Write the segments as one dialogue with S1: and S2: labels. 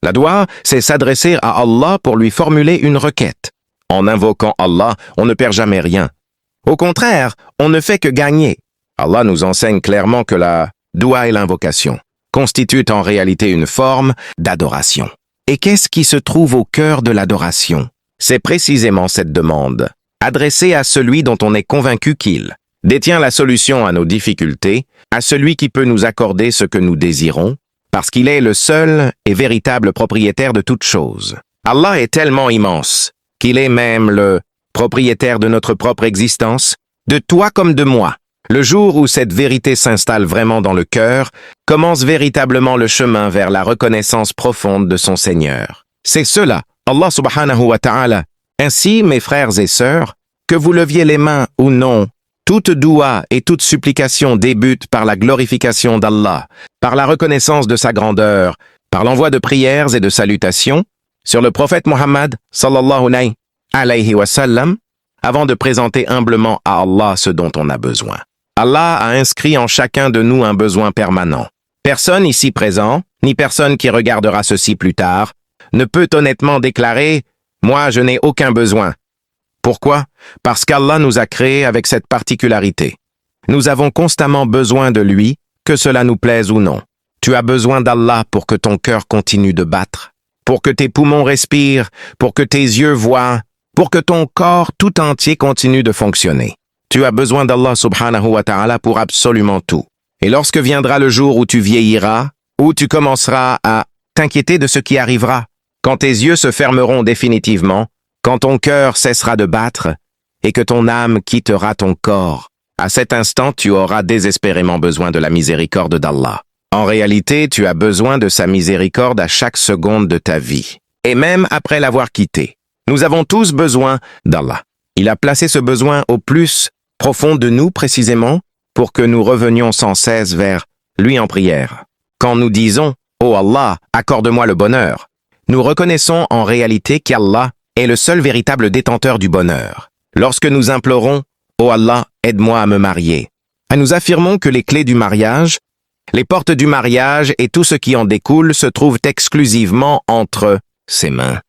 S1: La doua, c'est s'adresser à Allah pour lui formuler une requête. En invoquant Allah, on ne perd jamais rien. Au contraire, on ne fait que gagner. Allah nous enseigne clairement que la doua et l'invocation constituent en réalité une forme d'adoration. Et qu'est-ce qui se trouve au cœur de l'adoration? C'est précisément cette demande, adressée à celui dont on est convaincu qu'il détient la solution à nos difficultés, à celui qui peut nous accorder ce que nous désirons, parce qu'il est le seul et véritable propriétaire de toutes choses. Allah est tellement immense qu'il est même le propriétaire de notre propre existence, de toi comme de moi. Le jour où cette vérité s'installe vraiment dans le cœur, commence véritablement le chemin vers la reconnaissance profonde de son Seigneur. C'est cela, Allah subhanahu wa ta'ala. Ainsi, mes frères et sœurs, que vous leviez les mains ou non, toute doua et toute supplication débute par la glorification d'Allah, par la reconnaissance de sa grandeur, par l'envoi de prières et de salutations sur le prophète Muhammad sallallahu alayhi wa sallam, avant de présenter humblement à Allah ce dont on a besoin. Allah a inscrit en chacun de nous un besoin permanent. Personne ici présent, ni personne qui regardera ceci plus tard, ne peut honnêtement déclarer « Moi, je n'ai aucun besoin ». Pourquoi? Parce qu'Allah nous a créés avec cette particularité. Nous avons constamment besoin de lui, que cela nous plaise ou non. Tu as besoin d'Allah pour que ton cœur continue de battre, pour que tes poumons respirent, pour que tes yeux voient, pour que ton corps tout entier continue de fonctionner. Tu as besoin d'Allah subhanahu wa ta'ala pour absolument tout. Et lorsque viendra le jour où tu vieilliras, où tu commenceras à t'inquiéter de ce qui arrivera, quand tes yeux se fermeront définitivement, quand ton cœur cessera de battre et que ton âme quittera ton corps, à cet instant tu auras désespérément besoin de la miséricorde d'Allah. En réalité, tu as besoin de sa miséricorde à chaque seconde de ta vie, et même après l'avoir quitté. Nous avons tous besoin d'Allah. Il a placé ce besoin au plus profond de nous précisément pour que nous revenions sans cesse vers lui en prière. Quand nous disons « Oh Allah, accorde-moi le bonheur », nous reconnaissons en réalité qu'Allah est le seul véritable détenteur du bonheur. Lorsque nous implorons « Oh Allah, aide-moi à me marier », nous affirmons que les clés du mariage, les portes du mariage et tout ce qui en découle se trouvent exclusivement entre ses mains.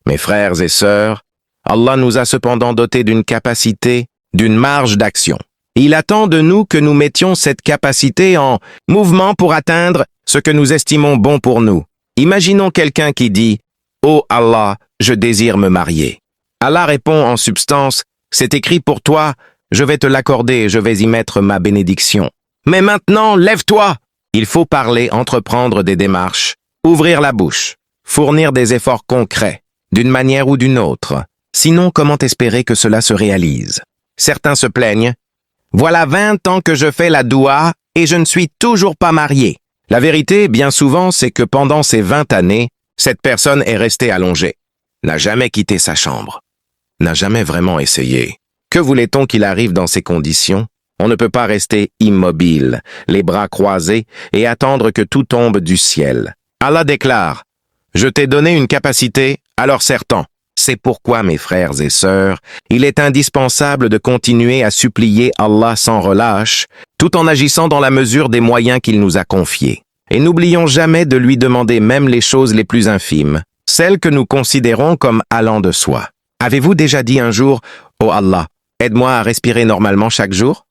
S1: Mes frères et sœurs, Allah nous a cependant dotés d'une capacité, d'une marge d'action. Il attend de nous que nous mettions cette capacité en mouvement pour atteindre ce que nous estimons bon pour nous. Imaginons quelqu'un qui dit « Oh Allah, je désire me marier ». Allah répond en substance « C'est écrit pour toi, je vais te l'accorder et je vais y mettre ma bénédiction. Mais maintenant, lève-toi !» Il faut parler, entreprendre des démarches, ouvrir la bouche, fournir des efforts concrets, d'une manière ou d'une autre. Sinon, comment espérer que cela se réalise? Certains se plaignent. Voilà 20 ans que je fais la doua et je ne suis toujours pas marié. La vérité, bien souvent, c'est que pendant ces 20 années, cette personne est restée allongée, n'a jamais quitté sa chambre, n'a jamais vraiment essayé. Que voulait-on qu'il arrive dans ces conditions? On ne peut pas rester immobile, les bras croisés, et attendre que tout tombe du ciel. Allah déclare « Je t'ai donné une capacité, alors serre-t'en ». C'est pourquoi, mes frères et sœurs, il est indispensable de continuer à supplier Allah sans relâche, tout en agissant dans la mesure des moyens qu'il nous a confiés. Et n'oublions jamais de lui demander même les choses les plus infimes, celles que nous considérons comme allant de soi. Avez-vous déjà dit un jour « Oh Allah, aide-moi à respirer normalement chaque jour »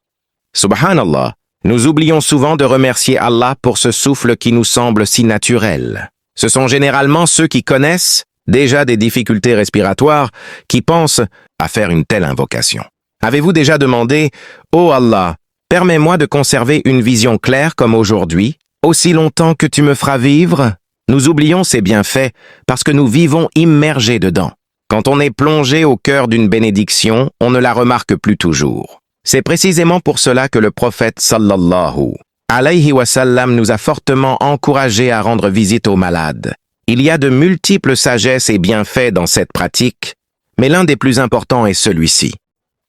S1: Subhanallah, nous oublions souvent de remercier Allah pour ce souffle qui nous semble si naturel. Ce sont généralement ceux qui connaissent déjà des difficultés respiratoires qui pensent à faire une telle invocation. Avez-vous déjà demandé « Oh Allah, permets-moi de conserver une vision claire comme aujourd'hui, aussi longtemps que tu me feras vivre ?» Nous oublions ces bienfaits parce que nous vivons immergés dedans. Quand on est plongé au cœur d'une bénédiction, on ne la remarque plus toujours. C'est précisément pour cela que le prophète sallallahu alayhi wa sallam nous a fortement encouragés à rendre visite aux malades. Il y a de multiples sagesses et bienfaits dans cette pratique, mais l'un des plus importants est celui-ci.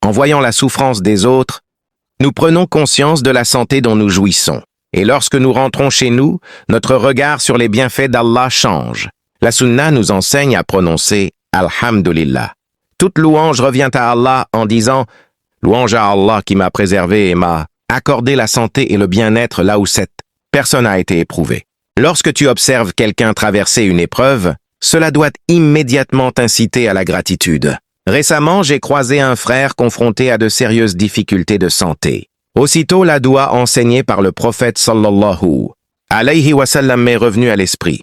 S1: En voyant la souffrance des autres, nous prenons conscience de la santé dont nous jouissons. Et lorsque nous rentrons chez nous, notre regard sur les bienfaits d'Allah change. La sunna nous enseigne à prononcer « Alhamdulillah ». Toute louange revient à Allah en disant « Louange à Allah qui m'a préservé et m'a accordé la santé et le bien-être là où cette personne a été éprouvée ». Lorsque tu observes quelqu'un traverser une épreuve, cela doit immédiatement t'inciter à la gratitude. Récemment, j'ai croisé un frère confronté à de sérieuses difficultés de santé. Aussitôt, la doua enseignée par le prophète sallallahu alayhi wa sallam m'est revenue à l'esprit.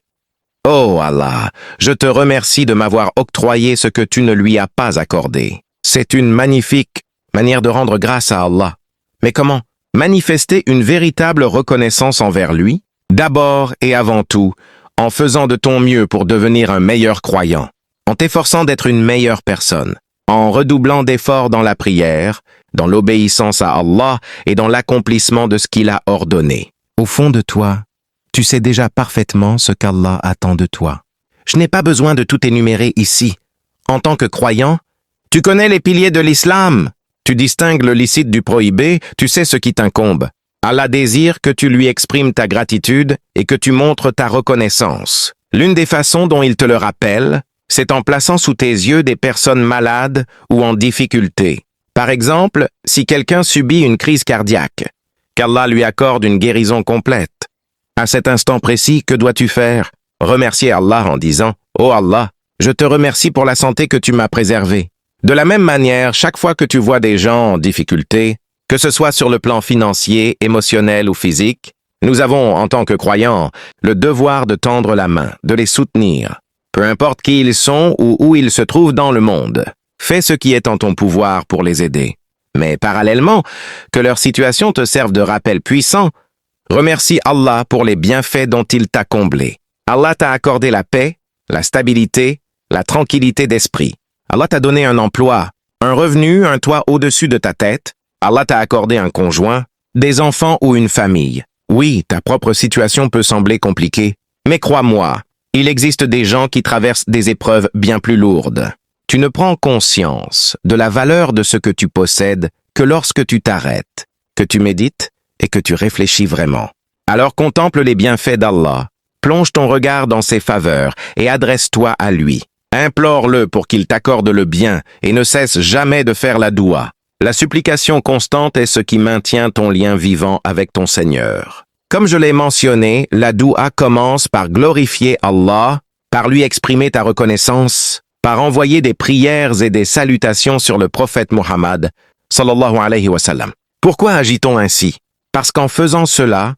S1: Oh Allah, je te remercie de m'avoir octroyé ce que tu ne lui as pas accordé. C'est une magnifique manière de rendre grâce à Allah. Mais comment manifester une véritable reconnaissance envers lui? D'abord et avant tout, en faisant de ton mieux pour devenir un meilleur croyant, en t'efforçant d'être une meilleure personne, en redoublant d'efforts dans la prière, dans l'obéissance à Allah et dans l'accomplissement de ce qu'il a ordonné. Au fond de toi, tu sais déjà parfaitement ce qu'Allah attend de toi. Je n'ai pas besoin de tout énumérer ici. En tant que croyant, tu connais les piliers de l'islam. Tu distingues le licite du prohibé, tu sais ce qui t'incombe. Allah désire que tu lui exprimes ta gratitude et que tu montres ta reconnaissance. L'une des façons dont il te le rappelle, c'est en plaçant sous tes yeux des personnes malades ou en difficulté. Par exemple, si quelqu'un subit une crise cardiaque, qu'Allah lui accorde une guérison complète. À cet instant précis, que dois-tu faire? Remercier Allah en disant « Oh Allah, je te remercie pour la santé que tu m'as préservée. » De la même manière, chaque fois que tu vois des gens en difficulté, que ce soit sur le plan financier, émotionnel ou physique, nous avons, en tant que croyants, le devoir de tendre la main, de les soutenir. Peu importe qui ils sont ou où ils se trouvent dans le monde, fais ce qui est en ton pouvoir pour les aider. Mais parallèlement, que leur situation te serve de rappel puissant. Remercie Allah pour les bienfaits dont il t'a comblé. Allah t'a accordé la paix, la stabilité, la tranquillité d'esprit. Allah t'a donné un emploi, un revenu, un toit au-dessus de ta tête. Allah t'a accordé un conjoint, des enfants ou une famille. Oui, ta propre situation peut sembler compliquée, mais crois-moi, il existe des gens qui traversent des épreuves bien plus lourdes. Tu ne prends conscience de la valeur de ce que tu possèdes que lorsque tu t'arrêtes, que tu médites et que tu réfléchis vraiment. Alors contemple les bienfaits d'Allah, plonge ton regard dans ses faveurs et adresse-toi à lui. Implore-le pour qu'il t'accorde le bien et ne cesse jamais de faire la doua. La supplication constante est ce qui maintient ton lien vivant avec ton Seigneur. Comme je l'ai mentionné, la doua commence par glorifier Allah, par lui exprimer ta reconnaissance, par envoyer des prières et des salutations sur le prophète Muhammad, sallallahu alayhi wa sallam. Pourquoi agit-on ainsi? Parce qu'en faisant cela,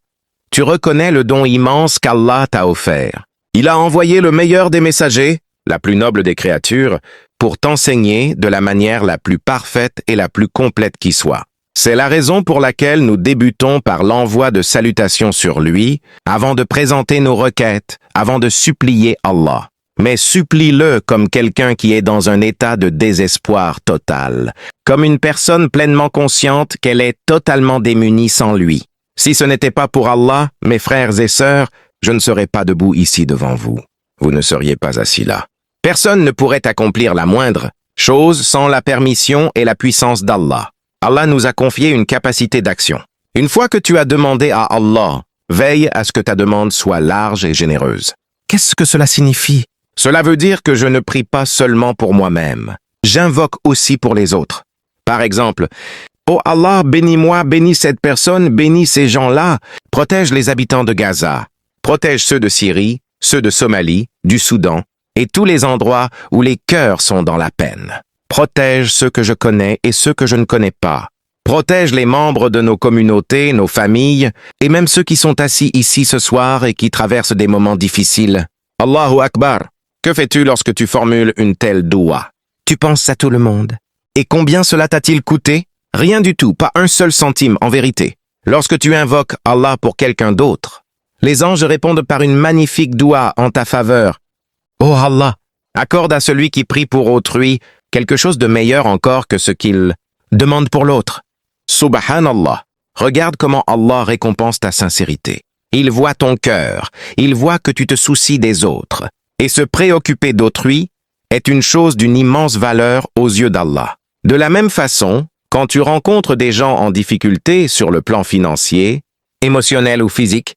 S1: tu reconnais le don immense qu'Allah t'a offert. Il a envoyé le meilleur des messagers, la plus noble des créatures, pour t'enseigner de la manière la plus parfaite et la plus complète qui soit. C'est la raison pour laquelle nous débutons par l'envoi de salutations sur lui, avant de présenter nos requêtes, avant de supplier Allah. Mais supplie-le comme quelqu'un qui est dans un état de désespoir total, comme une personne pleinement consciente qu'elle est totalement démunie sans lui. Si ce n'était pas pour Allah, mes frères et sœurs, je ne serais pas debout ici devant vous. Vous ne seriez pas assis là. Personne ne pourrait accomplir la moindre chose sans la permission et la puissance d'Allah. Allah nous a confié une capacité d'action. Une fois que tu as demandé à Allah, veille à ce que ta demande soit large et généreuse. Qu'est-ce que cela signifie? Cela veut dire que je ne prie pas seulement pour moi-même. J'invoque aussi pour les autres. Par exemple, « Oh Allah, bénis-moi, bénis cette personne, bénis ces gens-là, protège les habitants de Gaza, protège ceux de Syrie, ceux de Somalie, du Soudan, et tous les endroits où les cœurs sont dans la peine. Protège ceux que je connais et ceux que je ne connais pas. Protège les membres de nos communautés, nos familles, et même ceux qui sont assis ici ce soir et qui traversent des moments difficiles. Allahu Akbar. Que fais-tu lorsque tu formules une telle doua? Tu penses à tout le monde. Et combien cela t'a-t-il coûté? Rien du tout, pas un seul centime, en vérité. Lorsque tu invoques Allah pour quelqu'un d'autre, les anges répondent par une magnifique doua en ta faveur. Oh Allah, accorde à celui qui prie pour autrui quelque chose de meilleur encore que ce qu'il demande pour l'autre. Subhanallah, regarde comment Allah récompense ta sincérité. Il voit ton cœur, il voit que tu te soucies des autres. Et se préoccuper d'autrui est une chose d'une immense valeur aux yeux d'Allah. De la même façon, quand tu rencontres des gens en difficulté sur le plan financier, émotionnel ou physique,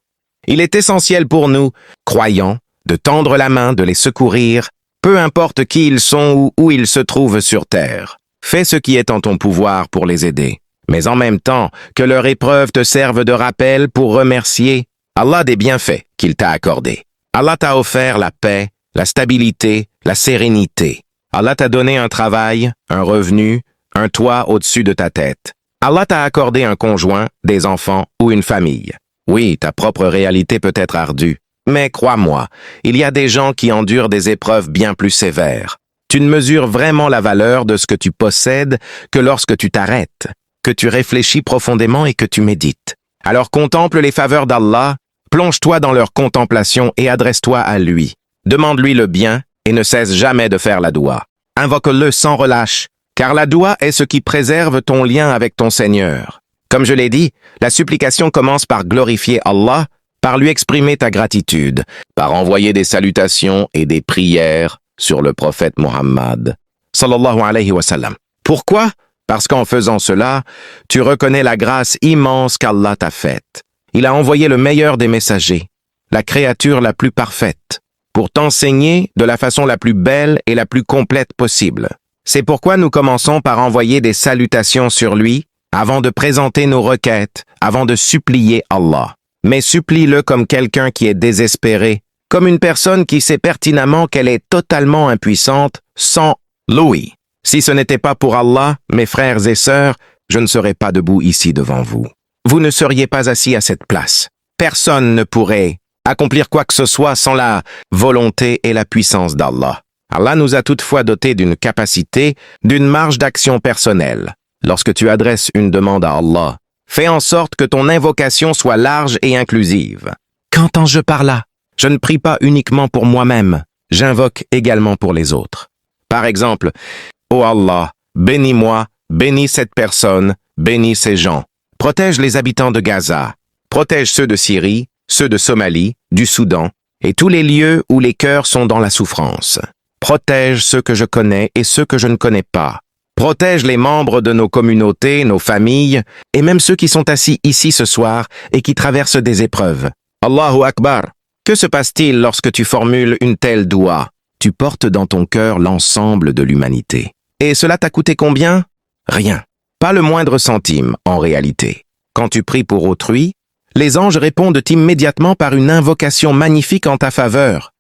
S1: il est essentiel pour nous, croyants, de tendre la main, de les secourir, peu importe qui ils sont ou où ils se trouvent sur terre. Fais ce qui est en ton pouvoir pour les aider. Mais en même temps, que leur épreuve te serve de rappel pour remercier Allah des bienfaits qu'il t'a accordés. Allah t'a offert la paix, la stabilité, la sérénité. Allah t'a donné un travail, un revenu, un toit au-dessus de ta tête. Allah t'a accordé un conjoint, des enfants ou une famille. Oui, ta propre réalité peut être ardue, mais crois-moi, il y a des gens qui endurent des épreuves bien plus sévères. Tu ne mesures vraiment la valeur de ce que tu possèdes que lorsque tu t'arrêtes, que tu réfléchis profondément et que tu médites. Alors contemple les faveurs d'Allah, plonge-toi dans leur contemplation et adresse-toi à lui. Demande-lui le bien et ne cesse jamais de faire la doua. Invoque-le sans relâche, car la doua est ce qui préserve ton lien avec ton Seigneur. Comme je l'ai dit, la supplication commence par glorifier Allah, par lui exprimer ta gratitude, par envoyer des salutations et des prières sur le prophète Muhammad, sallallahu alayhi wa sallam. Pourquoi? Parce qu'en faisant cela, tu reconnais la grâce immense qu'Allah t'a faite. Il a envoyé le meilleur des messagers, la créature la plus parfaite, pour t'enseigner de la façon la plus belle et la plus complète possible. C'est pourquoi nous commençons par envoyer des salutations sur lui, avant de présenter nos requêtes, avant de supplier Allah. Mais supplie-le comme quelqu'un qui est désespéré, comme une personne qui sait pertinemment qu'elle est totalement impuissante, sans lui. Si ce n'était pas pour Allah, mes frères et sœurs, je ne serais pas debout ici devant vous. Vous ne seriez pas assis à cette place. Personne ne pourrait accomplir quoi que ce soit sans la volonté et la puissance d'Allah. Allah nous a toutefois dotés d'une capacité, d'une marge d'action personnelle. Lorsque tu adresses une demande à Allah, fais en sorte que ton invocation soit large et inclusive. Qu'entends-je par là? Je ne prie pas uniquement pour moi-même, j'invoque également pour les autres. Par exemple, « Oh Allah, bénis-moi, bénis cette personne, bénis ces gens. Protège les habitants de Gaza, protège ceux de Syrie, ceux de Somalie, du Soudan, et tous les lieux où les cœurs sont dans la souffrance. Protège ceux que je connais et ceux que je ne connais pas. Protège les membres de nos communautés, nos familles, et même ceux qui sont assis ici ce soir et qui traversent des épreuves. Allahu Akbar. Que se passe-t-il lorsque tu formules une telle doua? Tu portes dans ton cœur l'ensemble de l'humanité. Et cela t'a coûté combien? Rien. Pas le moindre centime, en réalité. Quand tu pries pour autrui, les anges répondent immédiatement par une invocation magnifique en ta faveur.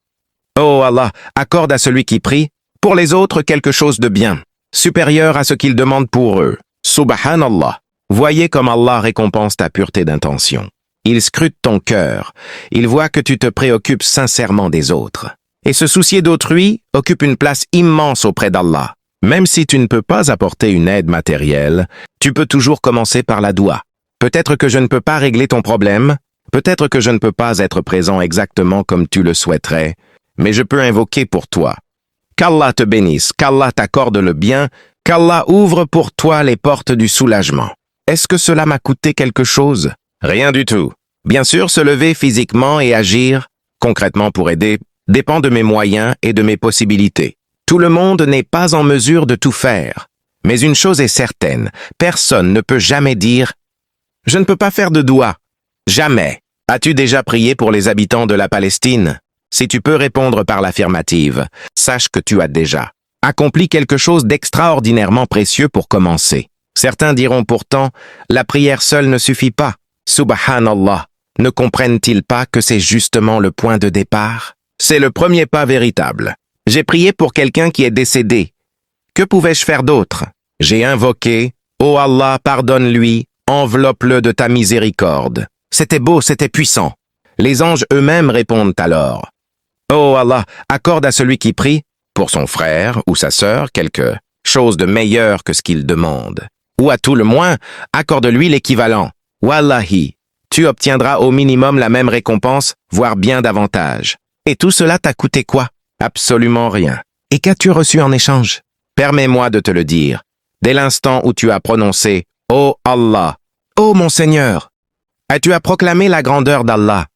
S1: Oh Allah, accorde à celui qui prie, pour les autres quelque chose de bien, supérieur à ce qu'il demande pour eux. Subhanallah. Voyez comme Allah récompense ta pureté d'intention. Il scrute ton cœur. Il voit que tu te préoccupes sincèrement des autres. Et se soucier d'autrui occupe une place immense auprès d'Allah. Même si tu ne peux pas apporter une aide matérielle, tu peux toujours commencer par la doua. Peut-être que je ne peux pas régler ton problème, peut-être que je ne peux pas être présent exactement comme tu le souhaiterais, mais je peux invoquer pour toi. Qu'Allah te bénisse, qu'Allah t'accorde le bien, qu'Allah ouvre pour toi les portes du soulagement. Est-ce que cela m'a coûté quelque chose? Rien du tout. Bien sûr, se lever physiquement et agir, concrètement pour aider, dépend de mes moyens et de mes possibilités. Tout le monde n'est pas en mesure de tout faire. Mais une chose est certaine, personne ne peut jamais dire « Je ne peux pas faire de doua ». Jamais. As-tu déjà prié pour les habitants de la Palestine? Si tu peux répondre par l'affirmative, sache que tu as déjà accompli quelque chose d'extraordinairement précieux pour commencer. Certains diront pourtant « La prière seule ne suffit pas ». Subhanallah, ne comprennent-ils pas que c'est justement le point de départ? C'est le premier pas véritable. J'ai prié pour quelqu'un qui est décédé. Que pouvais-je faire d'autre? J'ai invoqué « Oh Allah, pardonne-lui, enveloppe-le de ta miséricorde ». C'était beau, c'était puissant. Les anges eux-mêmes répondent alors « Oh Allah, accorde à celui qui prie, pour son frère ou sa sœur, quelque chose de meilleur que ce qu'il demande. Ou à tout le moins, accorde-lui l'équivalent. Wallahi, tu obtiendras au minimum la même récompense, voire bien davantage. Et tout cela t'a coûté quoi? Absolument rien. Et qu'as-tu reçu en échange? Permets-moi de te le dire. Dès l'instant où tu as prononcé « Oh Allah, oh mon Seigneur », tu as proclamé la grandeur d'Allah.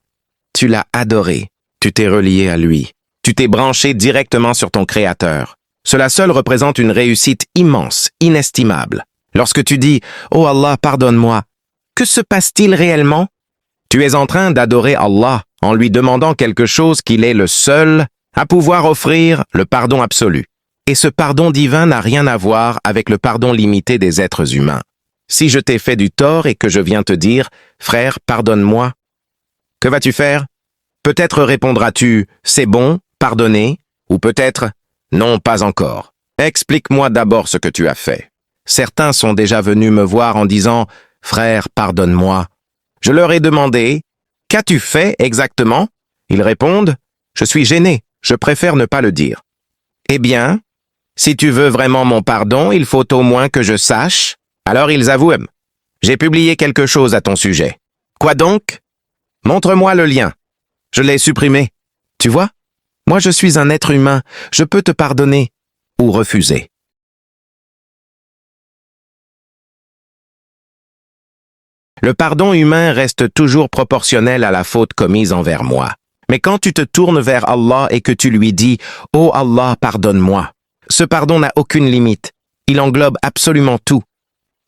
S1: Tu l'as adoré. Tu t'es relié à lui. Tu t'es branché directement sur ton Créateur. Cela seul représente une réussite immense, inestimable. Lorsque tu dis « Oh Allah, pardonne-moi », que se passe-t-il réellement? Tu es en train d'adorer Allah en lui demandant quelque chose qu'il est le seul à pouvoir offrir, le pardon absolu. Et ce pardon divin n'a rien à voir avec le pardon limité des êtres humains. Si je t'ai fait du tort et que je viens te dire « Frère, pardonne-moi », Que vas-tu faire? Peut-être répondras-tu « c'est bon, pardonner » ou peut-être « non, pas encore ». Explique-moi d'abord ce que tu as fait. Certains sont déjà venus me voir en disant « frère, pardonne-moi ». Je leur ai demandé « qu'as-tu fait exactement ?» Ils répondent « je suis gêné, je préfère ne pas le dire ». Eh bien, si tu veux vraiment mon pardon, il faut au moins que je sache. Alors ils avouent « j'ai publié quelque chose à ton sujet ». Quoi donc? Montre-moi le lien. Je l'ai supprimé. Tu vois? Moi je suis un être humain, je peux te pardonner ou refuser. Le pardon humain reste toujours proportionnel à la faute commise envers moi. Mais quand tu te tournes vers Allah et que tu lui dis « Oh Allah, pardonne-moi », ce pardon n'a aucune limite. Il englobe absolument tout.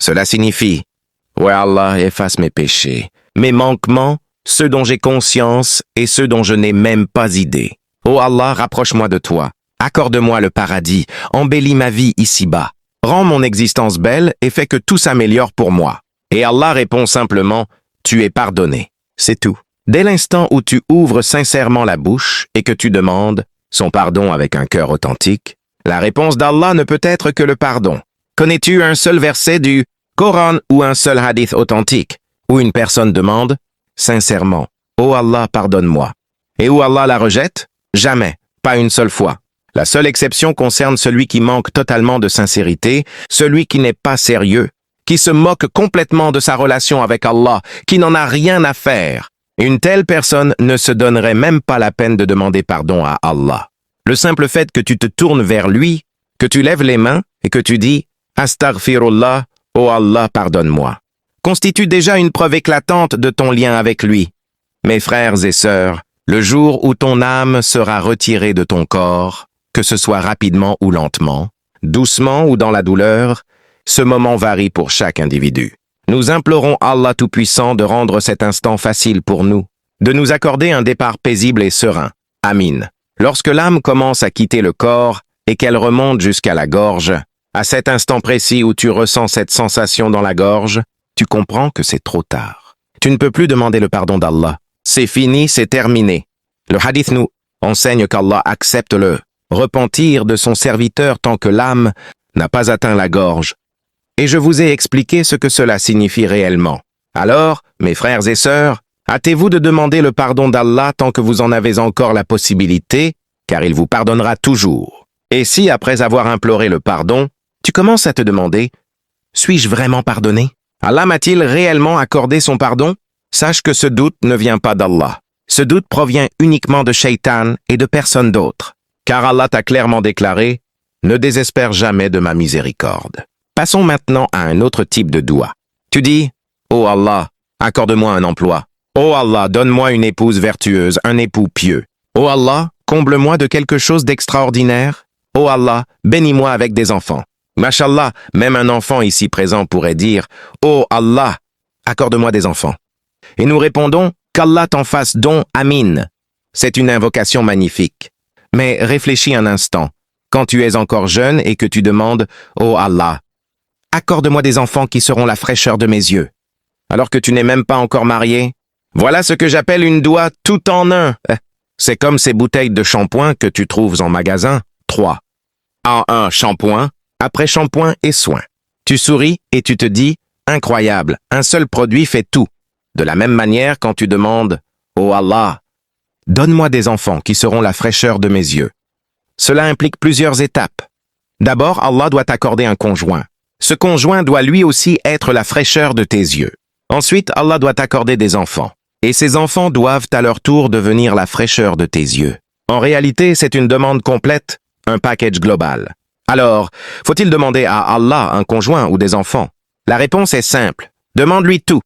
S1: Cela signifie « Ouais Allah, efface mes péchés, mes manquements, ceux dont j'ai conscience et ceux dont je n'ai même pas idée. Oh Allah, rapproche-moi de toi. Accorde-moi le paradis, embellis ma vie ici-bas. Rends mon existence belle et fais que tout s'améliore pour moi. » Et Allah répond simplement « Tu es pardonné. » C'est tout. Dès l'instant où tu ouvres sincèrement la bouche et que tu demandes son pardon avec un cœur authentique, la réponse d'Allah ne peut être que le pardon. Connais-tu un seul verset du Coran ou un seul hadith authentique où une personne demande sincèrement « Oh Allah, pardonne-moi » et où Allah la rejette? Jamais, pas une seule fois. La seule exception concerne celui qui manque totalement de sincérité, celui qui n'est pas sérieux, qui se moque complètement de sa relation avec Allah, qui n'en a rien à faire. Une telle personne ne se donnerait même pas la peine de demander pardon à Allah. Le simple fait que tu te tournes vers lui, que tu lèves les mains et que tu dis « Astaghfirullah, oh Allah, pardonne-moi » constitue déjà une preuve éclatante de ton lien avec lui. Mes frères et sœurs, le jour où ton âme sera retirée de ton corps, que ce soit rapidement ou lentement, doucement ou dans la douleur, ce moment varie pour chaque individu. Nous implorons Allah Tout-Puissant de rendre cet instant facile pour nous, de nous accorder un départ paisible et serein. Amin. Lorsque l'âme commence à quitter le corps et qu'elle remonte jusqu'à la gorge, à cet instant précis où tu ressens cette sensation dans la gorge, tu comprends que c'est trop tard. Tu ne peux plus demander le pardon d'Allah. C'est fini, c'est terminé. Le hadith nous enseigne qu'Allah accepte le repentir de son serviteur tant que l'âme n'a pas atteint la gorge. Et je vous ai expliqué ce que cela signifie réellement. Alors, mes frères et sœurs, hâtez-vous de demander le pardon d'Allah tant que vous en avez encore la possibilité, car il vous pardonnera toujours. Et si, après avoir imploré le pardon, tu commences à te demander « Suis-je vraiment pardonné? Allah m'a-t-il réellement accordé son pardon ?» Sache que ce doute ne vient pas d'Allah. Ce doute provient uniquement de Shaitan et de personne d'autre. Car Allah t'a clairement déclaré « Ne désespère jamais de ma miséricorde ». Passons maintenant à un autre type de doua. Tu dis « Oh Allah, accorde-moi un emploi. Oh Allah, donne-moi une épouse vertueuse, un époux pieux. Oh Allah, comble-moi de quelque chose d'extraordinaire. Oh Allah, bénis-moi avec des enfants. » Mashallah, même un enfant ici présent pourrait dire « Oh Allah, accorde-moi des enfants. » Et nous répondons qu'Allah t'en fasse don, Amin. C'est une invocation magnifique. Mais réfléchis un instant, quand tu es encore jeune et que tu demandes « Oh Allah, accorde-moi des enfants qui seront la fraîcheur de mes yeux. » Alors que tu n'es même pas encore marié. Voilà ce que j'appelle une doua tout en un. C'est comme ces bouteilles de shampoing que tu trouves en magasin. 3. En 1, shampoing, après shampoing et soin. Tu souris et tu te dis « Incroyable, un seul produit fait tout. » De la même manière, quand tu demandes « Oh Allah, donne-moi des enfants qui seront la fraîcheur de mes yeux. » Cela implique plusieurs étapes. D'abord, Allah doit t'accorder un conjoint. Ce conjoint doit lui aussi être la fraîcheur de tes yeux. Ensuite, Allah doit t'accorder des enfants. Et ces enfants doivent à leur tour devenir la fraîcheur de tes yeux. En réalité, c'est une demande complète, un package global. Alors, faut-il demander à Allah un conjoint ou des enfants? La réponse est simple. Demande-lui tout.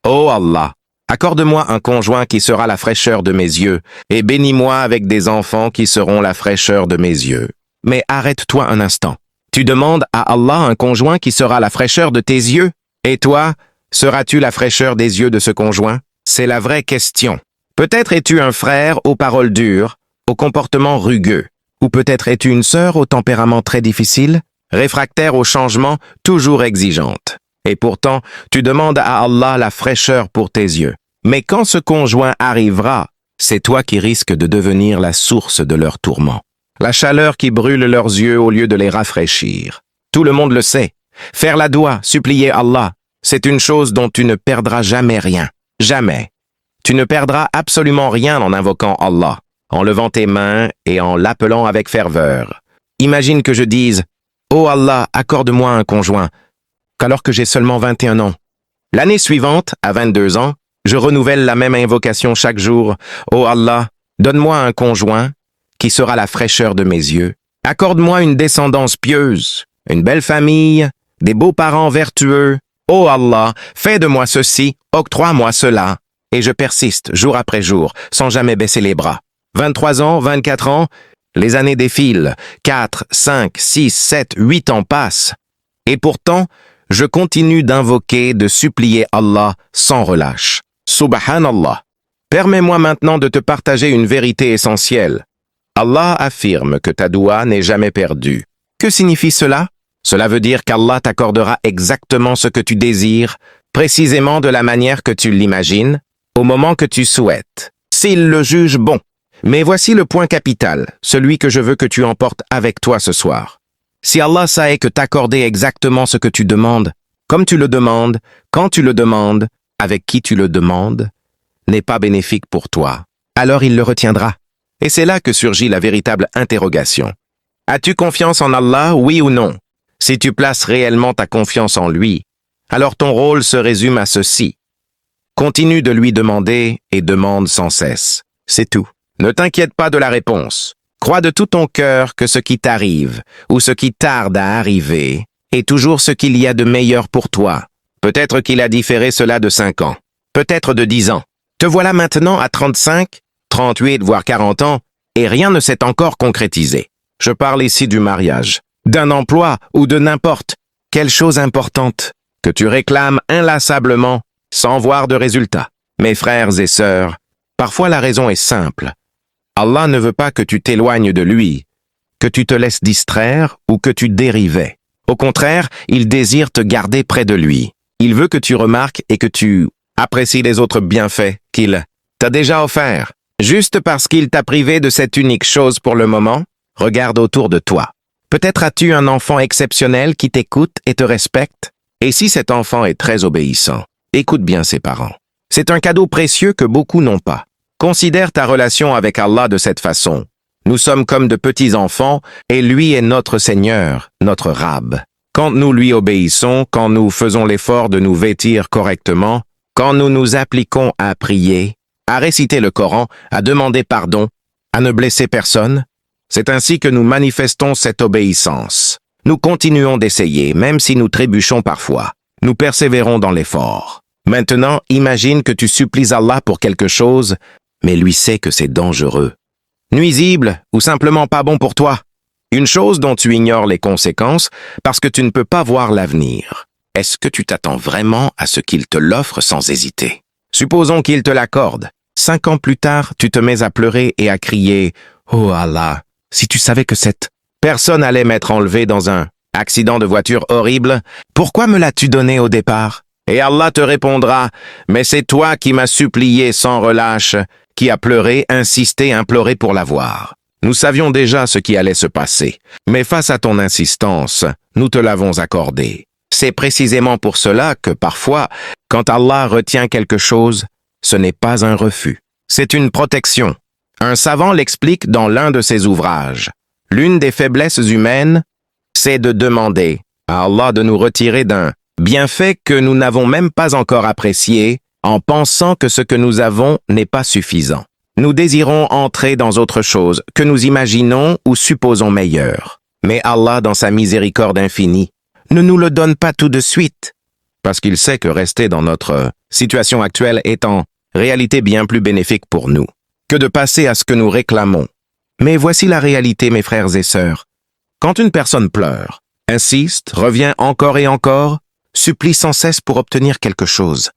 S1: Oh Allah, accorde-moi un conjoint qui sera la fraîcheur de mes yeux, et bénis-moi avec des enfants qui seront la fraîcheur de mes yeux. Mais arrête-toi un instant. Tu demandes à Allah un conjoint qui sera la fraîcheur de tes yeux? Et toi, seras-tu la fraîcheur des yeux de ce conjoint? C'est la vraie question. Peut-être es-tu un frère aux paroles dures, au comportement rugueux. Ou peut-être es-tu une sœur au tempérament très difficile, réfractaire au changement, toujours exigeante. Et pourtant, tu demandes à Allah la fraîcheur pour tes yeux. Mais quand ce conjoint arrivera, c'est toi qui risques de devenir la source de leur tourment. La chaleur qui brûle leurs yeux au lieu de les rafraîchir. Tout le monde le sait. Faire la doua, supplier Allah, c'est une chose dont tu ne perdras jamais rien. Jamais. Tu ne perdras absolument rien en invoquant Allah, en levant tes mains et en l'appelant avec ferveur. Imagine que je dise « Oh Allah, accorde-moi un conjoint », qu'alors que j'ai seulement 21 ans. L'année suivante, à 22 ans, je renouvelle la même invocation chaque jour. « Oh Allah, donne-moi un conjoint qui sera la fraîcheur de mes yeux. Accorde-moi une descendance pieuse, une belle famille, des beaux parents vertueux. Oh Allah, fais de moi ceci, octroie-moi cela. » Et je persiste jour après jour, sans jamais baisser les bras. 23 ans, 24 ans, les années défilent. 4, 5, 6, 7, 8 ans passent. Et pourtant, je continue d'invoquer, de supplier Allah sans relâche. Subhanallah. Permets-moi maintenant de te partager une vérité essentielle. Allah affirme que ta doua n'est jamais perdue. Que signifie cela? Cela veut dire qu'Allah t'accordera exactement ce que tu désires, précisément de la manière que tu l'imagines, au moment que tu souhaites, s'il le juge bon. Mais voici le point capital, celui que je veux que tu emportes avec toi ce soir. Si Allah sait que t'accorder exactement ce que tu demandes, comme tu le demandes, quand tu le demandes, avec qui tu le demandes, n'est pas bénéfique pour toi, alors il le retiendra. Et c'est là que surgit la véritable interrogation. As-tu confiance en Allah, oui ou non? Si tu places réellement ta confiance en lui, alors ton rôle se résume à ceci. Continue de lui demander et demande sans cesse. C'est tout. Ne t'inquiète pas de la réponse. Crois de tout ton cœur que ce qui t'arrive, ou ce qui tarde à arriver, est toujours ce qu'il y a de meilleur pour toi. Peut-être qu'il a différé cela de 5 ans, peut-être de 10 ans. Te voilà maintenant à 35, 38, voire 40 ans, et rien ne s'est encore concrétisé. Je parle ici du mariage, d'un emploi ou de n'importe quelle chose importante que tu réclames inlassablement sans voir de résultat. Mes frères et sœurs, parfois la raison est simple. Allah ne veut pas que tu t'éloignes de lui, que tu te laisses distraire ou que tu dérives. Au contraire, il désire te garder près de lui. Il veut que tu remarques et que tu apprécies les autres bienfaits qu'il t'a déjà offerts. Juste parce qu'il t'a privé de cette unique chose pour le moment, regarde autour de toi. Peut-être as-tu un enfant exceptionnel qui t'écoute et te respecte. Et si cet enfant est très obéissant, écoute bien ses parents. C'est un cadeau précieux que beaucoup n'ont pas. Considère ta relation avec Allah de cette façon. Nous sommes comme de petits enfants et lui est notre Seigneur, notre Rab. Quand nous lui obéissons, quand nous faisons l'effort de nous vêtir correctement, quand nous nous appliquons à prier, à réciter le Coran, à demander pardon, à ne blesser personne, c'est ainsi que nous manifestons cette obéissance. Nous continuons d'essayer, même si nous trébuchons parfois. Nous persévérons dans l'effort. Maintenant, imagine que tu supplies Allah pour quelque chose, mais lui sait que c'est dangereux, nuisible ou simplement pas bon pour toi. Une chose dont tu ignores les conséquences parce que tu ne peux pas voir l'avenir. Est-ce que tu t'attends vraiment à ce qu'il te l'offre sans hésiter? Supposons qu'il te l'accorde. 5 ans plus tard, tu te mets à pleurer et à crier « Oh Allah, si tu savais que cette personne allait m'être enlevée dans un accident de voiture horrible, pourquoi me l'as-tu donné au départ ?» Et Allah te répondra « Mais c'est toi qui m'as supplié sans relâche, qui a pleuré, insisté, imploré pour l'avoir. Nous savions déjà ce qui allait se passer, mais face à ton insistance, nous te l'avons accordé. C'est précisément pour cela que parfois, quand Allah retient quelque chose, ce n'est pas un refus. C'est une protection. Un savant l'explique dans l'un de ses ouvrages. L'une des faiblesses humaines, c'est de demander à Allah de nous retirer d'un bienfait que nous n'avons même pas encore apprécié, en pensant que ce que nous avons n'est pas suffisant. Nous désirons entrer dans autre chose que nous imaginons ou supposons meilleur. Mais Allah, dans sa miséricorde infinie, ne nous le donne pas tout de suite, parce qu'il sait que rester dans notre situation actuelle est en réalité bien plus bénéfique pour nous que de passer à ce que nous réclamons. Mais voici la réalité, mes frères et sœurs. Quand une personne pleure, insiste, revient encore et encore, supplie sans cesse pour obtenir quelque chose,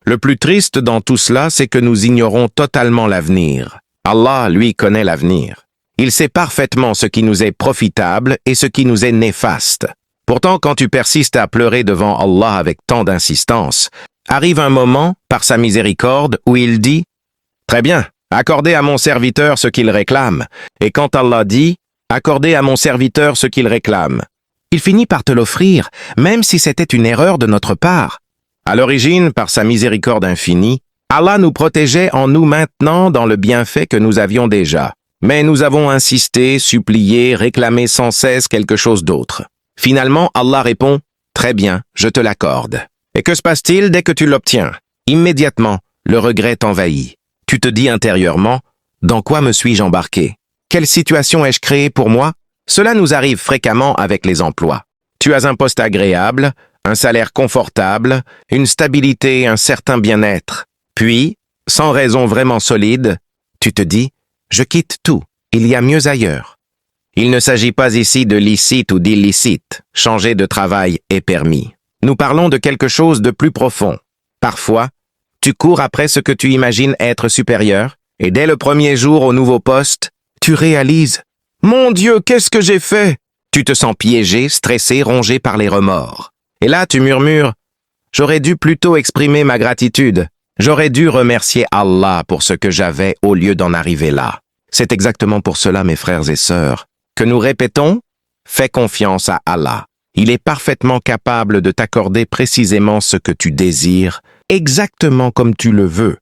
S1: le plus triste dans tout cela, c'est que nous ignorons totalement l'avenir. Allah, lui, connaît l'avenir. Il sait parfaitement ce qui nous est profitable et ce qui nous est néfaste. Pourtant, quand tu persistes à pleurer devant Allah avec tant d'insistance, arrive un moment, par sa miséricorde, où il dit « Très bien, accordez à mon serviteur ce qu'il réclame. » Et quand Allah dit « Accordez à mon serviteur ce qu'il réclame », il finit par te l'offrir, même si c'était une erreur de notre part. À l'origine, par sa miséricorde infinie, Allah nous protégeait en nous maintenant dans le bienfait que nous avions déjà. Mais nous avons insisté, supplié, réclamé sans cesse quelque chose d'autre. Finalement, Allah répond « Très bien, je te l'accorde. » Et que se passe-t-il dès que tu l'obtiens? Immédiatement, le regret t'envahit. Tu te dis intérieurement « Dans quoi me suis-je embarqué? Quelle situation ai-je créée pour moi ?» Cela nous arrive fréquemment avec les emplois. Tu as un poste agréable, un salaire confortable, une stabilité, un certain bien-être. Puis, sans raison vraiment solide, tu te dis « Je quitte tout, il y a mieux ailleurs. » Il ne s'agit pas ici de licite ou d'illicite, changer de travail est permis. Nous parlons de quelque chose de plus profond. Parfois, tu cours après ce que tu imagines être supérieur, et dès le premier jour au nouveau poste, tu réalises « Mon Dieu, qu'est-ce que j'ai fait ?» Tu te sens piégé, stressé, rongé par les remords. Et là, tu murmures « J'aurais dû plutôt exprimer ma gratitude. J'aurais dû remercier Allah pour ce que j'avais au lieu d'en arriver là. » C'est exactement pour cela, mes frères et sœurs, que nous répétons « Fais confiance à Allah. Il est parfaitement capable de t'accorder précisément ce que tu désires, exactement comme tu le veux,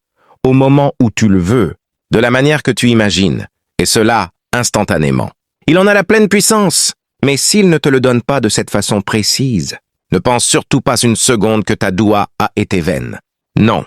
S1: au moment où tu le veux, de la manière que tu imagines, et cela instantanément. Il en a la pleine puissance, mais s'il ne te le donne pas de cette façon précise, ne pense surtout pas une seconde que ta doua a été vaine. Non.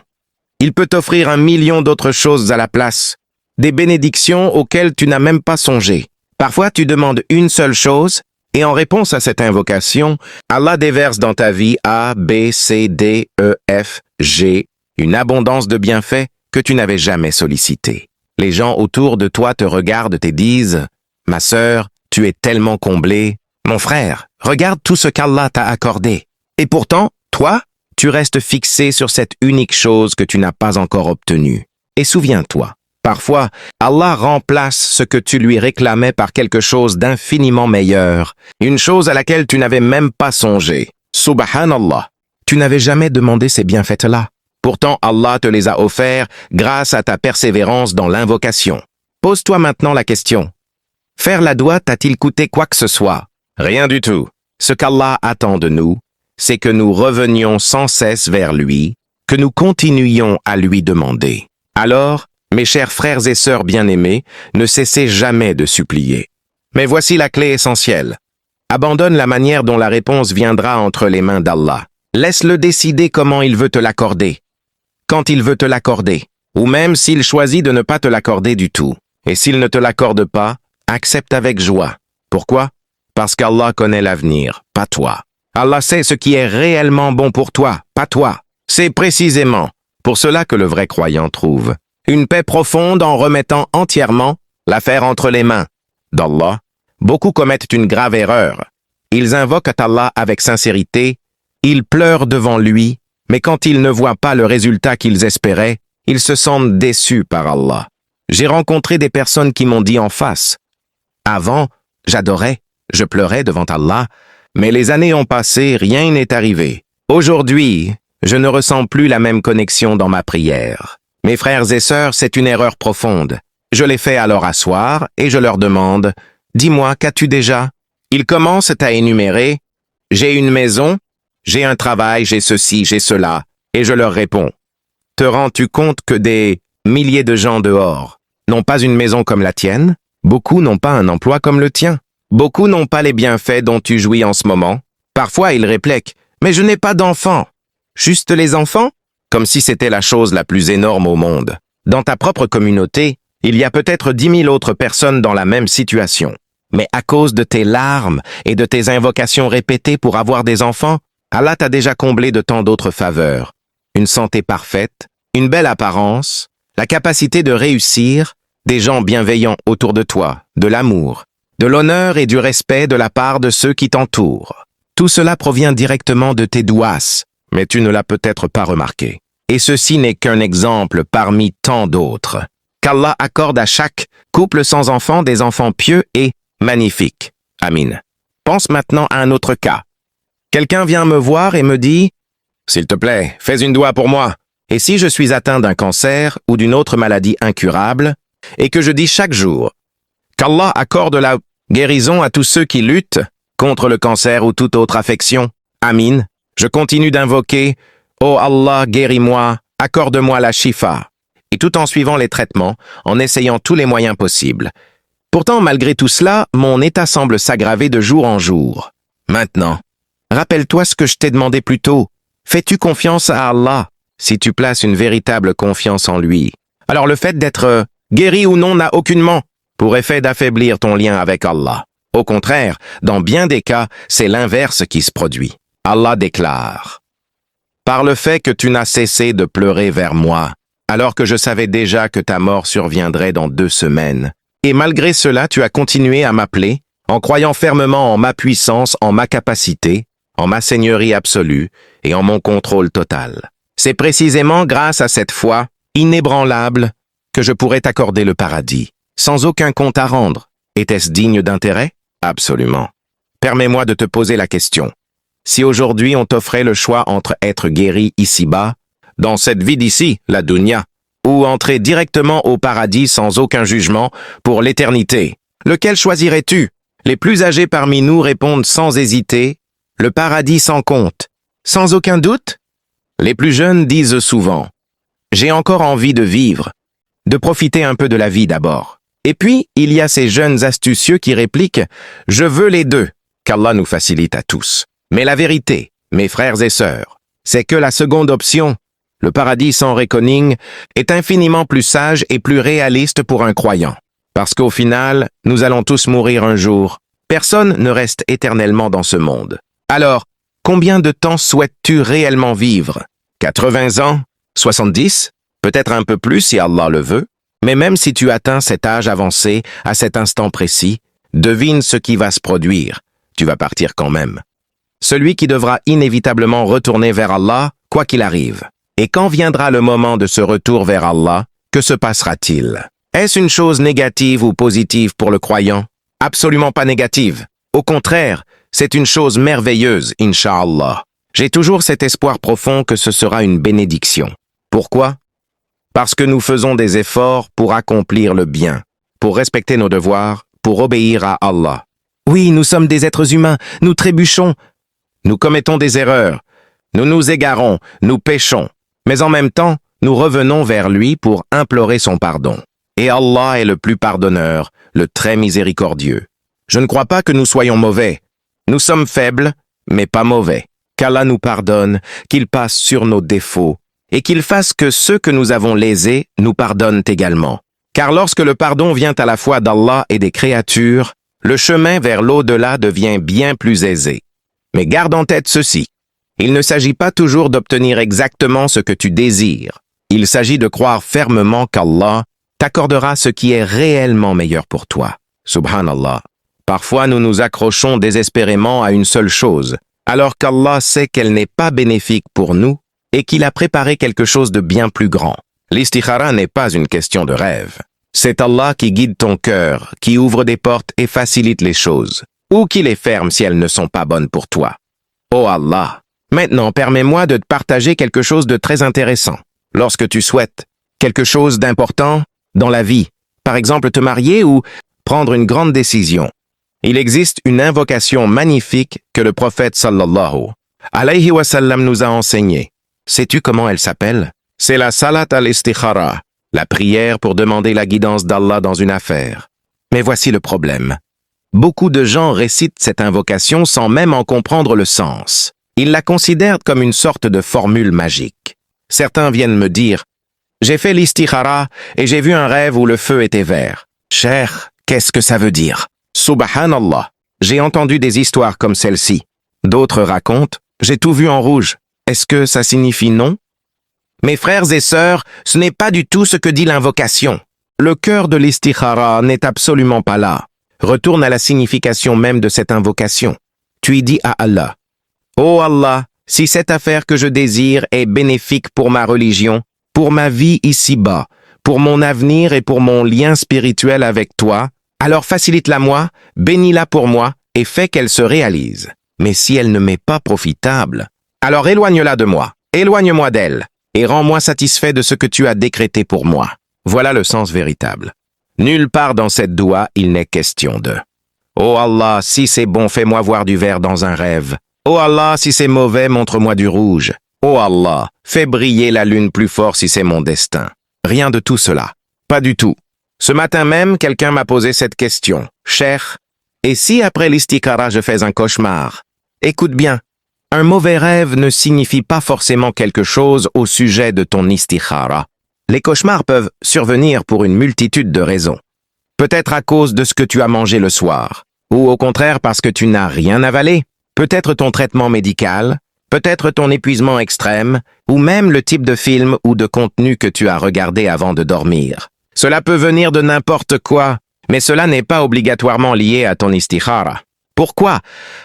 S1: Il peut t'offrir 1 million d'autres choses à la place, des bénédictions auxquelles tu n'as même pas songé. Parfois, tu demandes une seule chose, et en réponse à cette invocation, Allah déverse dans ta vie A, B, C, D, E, F, G, une abondance de bienfaits que tu n'avais jamais sollicité. Les gens autour de toi te regardent et disent « Ma sœur, tu es tellement comblé. Mon frère, regarde tout ce qu'Allah t'a accordé. » Et pourtant, toi, tu restes fixé sur cette unique chose que tu n'as pas encore obtenue. Et souviens-toi, parfois, Allah remplace ce que tu lui réclamais par quelque chose d'infiniment meilleur, une chose à laquelle tu n'avais même pas songé. Subhanallah, tu n'avais jamais demandé ces bienfaits-là. Pourtant, Allah te les a offerts grâce à ta persévérance dans l'invocation. Pose-toi maintenant la question. Faire la doua t'a-t-il coûté quoi que ce soit? Rien du tout. Ce qu'Allah attend de nous, c'est que nous revenions sans cesse vers lui, que nous continuions à lui demander. Alors, mes chers frères et sœurs bien-aimés, ne cessez jamais de supplier. Mais voici la clé essentielle. Abandonne la manière dont la réponse viendra entre les mains d'Allah. Laisse-le décider comment il veut te l'accorder, quand il veut te l'accorder, ou même s'il choisit de ne pas te l'accorder du tout. Et s'il ne te l'accorde pas, accepte avec joie. Pourquoi? Parce qu'Allah connaît l'avenir, pas toi. Allah sait ce qui est réellement bon pour toi, pas toi. C'est précisément pour cela que le vrai croyant trouve une paix profonde en remettant entièrement l'affaire entre les mains d'Allah. Beaucoup commettent une grave erreur. Ils invoquent Allah avec sincérité, ils pleurent devant lui, mais quand ils ne voient pas le résultat qu'ils espéraient, ils se sentent déçus par Allah. J'ai rencontré des personnes qui m'ont dit en face « Avant, j'adorais, je pleurais devant Allah, mais les années ont passé, rien n'est arrivé. Aujourd'hui, je ne ressens plus la même connexion dans ma prière. » Mes frères et sœurs, c'est une erreur profonde. Je les fais alors asseoir et je leur demande « Dis-moi, qu'as-tu déjà ?» Ils commencent à énumérer « J'ai une maison, j'ai un travail, j'ai ceci, j'ai cela. » Et je leur réponds « Te rends-tu compte que des milliers de gens dehors n'ont pas une maison comme la tienne? Beaucoup n'ont pas un emploi comme le tien. Beaucoup n'ont pas les bienfaits dont tu jouis en ce moment. Parfois, ils répliquent « Mais je n'ai pas d'enfants. » Juste les enfants? Comme si c'était la chose la plus énorme au monde. Dans ta propre communauté, il y a peut-être 10 000 autres personnes dans la même situation. Mais à cause de tes larmes et de tes invocations répétées pour avoir des enfants, Allah t'a déjà comblé de tant d'autres faveurs. Une santé parfaite, une belle apparence, la capacité de réussir, des gens bienveillants autour de toi, de l'amour, de l'honneur et du respect de la part de ceux qui t'entourent. Tout cela provient directement de tes douas, mais tu ne l'as peut-être pas remarqué. Et ceci n'est qu'un exemple parmi tant d'autres. Qu'Allah accorde à chaque couple sans enfant des enfants pieux et magnifiques. Amin. Pense maintenant à un autre cas. Quelqu'un vient me voir et me dit S'il te plaît, fais une doua pour moi. Et si je suis atteint d'un cancer ou d'une autre maladie incurable, et que je dis chaque jour qu'Allah accorde la guérison à tous ceux qui luttent contre le cancer ou toute autre affection. Amin. Je continue d'invoquer « Oh Allah, guéris-moi, accorde-moi la shifa » et tout en suivant les traitements, en essayant tous les moyens possibles. Pourtant, malgré tout cela, mon état semble s'aggraver de jour en jour. Maintenant, rappelle-toi ce que je t'ai demandé plus tôt. Fais-tu confiance à Allah? Si tu places une véritable confiance en lui, alors le fait d'être guéri ou non n'a aucunement pour effet d'affaiblir ton lien avec Allah. Au contraire, dans bien des cas, c'est l'inverse qui se produit. Allah déclare « Par le fait que tu n'as cessé de pleurer vers moi, alors que je savais déjà que ta mort surviendrait dans 2 semaines, et malgré cela tu as continué à m'appeler, en croyant fermement en ma puissance, en ma capacité, en ma seigneurie absolue et en mon contrôle total. C'est précisément grâce à cette foi inébranlable que je pourrais t'accorder le paradis, sans aucun compte à rendre. Était-ce digne d'intérêt? Absolument. Permets-moi de te poser la question. Si aujourd'hui on t'offrait le choix entre être guéri ici-bas, dans cette vie d'ici, la dunya, ou entrer directement au paradis sans aucun jugement pour l'éternité, lequel choisirais-tu? Les plus âgés parmi nous répondent sans hésiter, le paradis sans compte. Sans aucun doute? Les plus jeunes disent souvent, j'ai encore envie de vivre, de profiter un peu de la vie d'abord. Et puis, il y a ces jeunes astucieux qui répliquent « Je veux les deux », qu'Allah nous facilite à tous. Mais la vérité, mes frères et sœurs, c'est que la seconde option, le paradis sans reckoning, est infiniment plus sage et plus réaliste pour un croyant. Parce qu'au final, nous allons tous mourir un jour. Personne ne reste éternellement dans ce monde. Alors, combien de temps souhaites-tu réellement vivre? 80 ans? 70? Peut-être un peu plus si Allah le veut. Mais même si tu atteins cet âge avancé, à cet instant précis, devine ce qui va se produire. Tu vas partir quand même. Celui qui devra inévitablement retourner vers Allah, quoi qu'il arrive. Et quand viendra le moment de ce retour vers Allah, que se passera-t-il? Est-ce une chose négative ou positive pour le croyant? Absolument pas négative. Au contraire, c'est une chose merveilleuse, Inch'Allah. J'ai toujours cet espoir profond que ce sera une bénédiction. Pourquoi? Parce que nous faisons des efforts pour accomplir le bien, pour respecter nos devoirs, pour obéir à Allah. Oui, nous sommes des êtres humains, nous trébuchons, nous commettons des erreurs, nous nous égarons, nous péchons, mais en même temps, nous revenons vers lui pour implorer son pardon. Et Allah est le plus pardonneur, le très miséricordieux. Je ne crois pas que nous soyons mauvais. Nous sommes faibles, mais pas mauvais. Qu'Allah nous pardonne, qu'il passe sur nos défauts, et qu'il fasse que ceux que nous avons lésés nous pardonnent également. Car lorsque le pardon vient à la fois d'Allah et des créatures, le chemin vers l'au-delà devient bien plus aisé. Mais garde en tête ceci. Il ne s'agit pas toujours d'obtenir exactement ce que tu désires. Il s'agit de croire fermement qu'Allah t'accordera ce qui est réellement meilleur pour toi. Subhanallah. Parfois, nous nous accrochons désespérément à une seule chose, alors qu'Allah sait qu'elle n'est pas bénéfique pour nous et qu'il a préparé quelque chose de bien plus grand. L'istikhara n'est pas une question de rêve. C'est Allah qui guide ton cœur, qui ouvre des portes et facilite les choses, ou qui les ferme si elles ne sont pas bonnes pour toi. Oh Allah! Maintenant, permets-moi de te partager quelque chose de très intéressant. Lorsque tu souhaites quelque chose d'important dans la vie, par exemple te marier ou prendre une grande décision, il existe une invocation magnifique que le prophète sallallahu alayhi wa sallam nous a enseignée. Sais-tu comment elle s'appelle? C'est la salat al-istikhara, la prière pour demander la guidance d'Allah dans une affaire. Mais voici le problème. Beaucoup de gens récitent cette invocation sans même en comprendre le sens. Ils la considèrent comme une sorte de formule magique. Certains viennent me dire « J'ai fait l'istikhara et j'ai vu un rêve où le feu était vert. » Cher, qu'est-ce que ça veut dire? Subhanallah, j'ai entendu des histoires comme celle-ci. D'autres racontent « J'ai tout vu en rouge. » Est-ce que ça signifie non? Mes frères et sœurs, ce n'est pas du tout ce que dit l'invocation. Le cœur de l'istikhara n'est absolument pas là. Retourne à la signification même de cette invocation. Tu y dis à Allah, « Oh Allah, si cette affaire que je désire est bénéfique pour ma religion, pour ma vie ici-bas, pour mon avenir et pour mon lien spirituel avec toi, alors facilite-la moi, bénis-la pour moi et fais qu'elle se réalise. Mais si elle ne m'est pas profitable, Alors éloigne-la de moi, éloigne-moi d'elle, et rends-moi satisfait de ce que tu as décrété pour moi. Voilà le sens véritable. Nulle part dans cette doua, il n'est question de « Oh Allah, si c'est bon, fais-moi voir du vert dans un rêve. Oh Allah, si c'est mauvais, montre-moi du rouge. Oh Allah, fais briller la lune plus fort si c'est mon destin. » Rien de tout cela. Pas du tout. Ce matin même, quelqu'un m'a posé cette question. « Cher, et si après l'istikhara je fais un cauchemar ?» Écoute bien, un mauvais rêve ne signifie pas forcément quelque chose au sujet de ton istikhara. Les cauchemars peuvent survenir pour une multitude de raisons. Peut-être à cause de ce que tu as mangé le soir, ou au contraire parce que tu n'as rien avalé. Peut-être ton traitement médical, peut-être ton épuisement extrême, ou même le type de film ou de contenu que tu as regardé avant de dormir. Cela peut venir de n'importe quoi, mais cela n'est pas obligatoirement lié à ton istikhara. Pourquoi?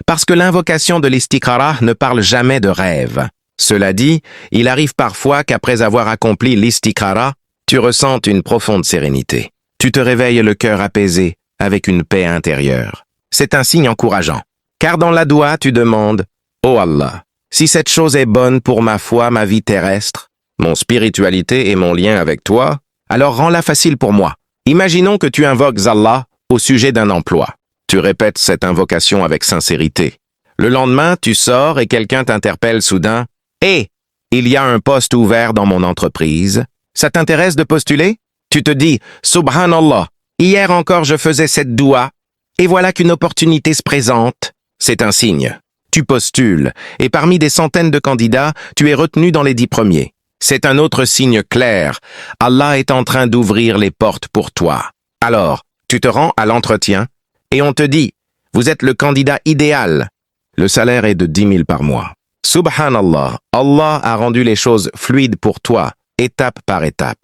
S1: Parce que l'invocation de l'istikhara ne parle jamais de rêve. Cela dit, il arrive parfois qu'après avoir accompli l'istikhara, tu ressentes une profonde sérénité. Tu te réveilles le cœur apaisé, avec une paix intérieure. C'est un signe encourageant. Car dans la doua, tu demandes « Oh Allah, si cette chose est bonne pour ma foi, ma vie terrestre, mon spiritualité et mon lien avec toi, alors rends-la facile pour moi. » Imaginons que tu invoques Allah au sujet d'un emploi. Tu répètes cette invocation avec sincérité. Le lendemain, tu sors et quelqu'un t'interpelle soudain. « Hé, il y a un poste ouvert dans mon entreprise. Ça t'intéresse de postuler ?» Tu te dis « Subhanallah, hier encore je faisais cette doua, et voilà qu'une opportunité se présente. » C'est un signe. Tu postules, et parmi des centaines de candidats, tu es retenu dans les 10 premiers. C'est un autre signe clair. Allah est en train d'ouvrir les portes pour toi. Alors, tu te rends à l'entretien, et on te dit « Vous êtes le candidat idéal. » Le salaire est de 10 000 par mois. Subhanallah, Allah a rendu les choses fluides pour toi, étape par étape.